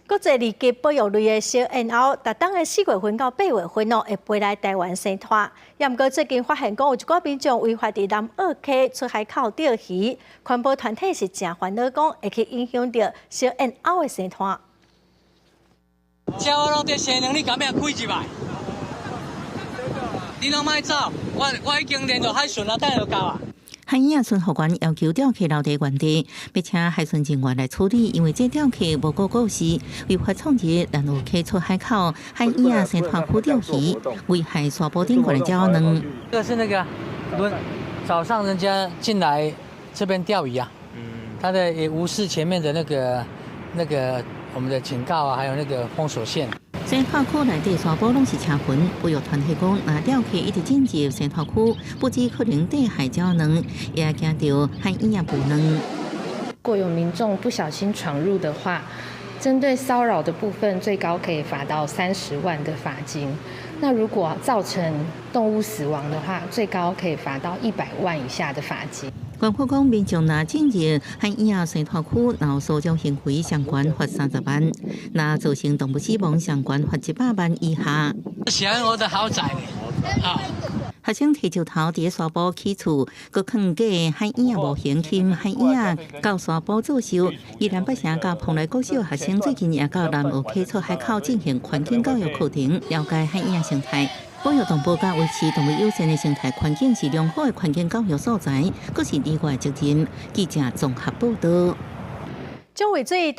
国际二级保育类的小燕鸥，逐当的4月份到8月份会飞来台湾生态。也毋过最近发现讲有一寡民众违法伫南澳溪出海口钓鱼，环保团体是正烦恼讲会去影响到小燕鸥的生态。车我拢伫生能力敢要开入来，你拢莫走，我已经连到海巡啊，等下就到啊。海燕巡护官要求钓客留在原地，并请海巡人员来处理，因为这钓客无顾过失，违法闯入南澳溪出海口海燕生态区钓鱼，危害沙坡顶管的礁能。这个是那个早上人家进来这边钓鱼啊，他的也无视前面的那个我们的警告啊，还有那个封锁线。生态区内底沙坡拢是车痕，保育团体讲，若钓客一直进入生态区，不止可能对海礁能，也惊到海燕捕能。如果有民众不小心闯入的话，针对骚扰的部分，最高可以罚到30万的罚金。那如果造成动物死亡的话，最高可以罚到100万以下的罚金。官方讲，民众若进入海燕生态区，然所种行为相关罚30万，那造成动物死亡相关罚100万以下。喜欢我的豪宅啊！学生提石头伫沙坡起厝，佮放假海燕模型禽海燕到沙坡作秀。宜兰北城甲蓬莱国小学生最近也到南澳溪出海口进行环境教育课程，了解海燕生态。保育动物甲维持动物友善的生态环境是良好的环境教育所在，佫是里外责任。记者综合报道。将为最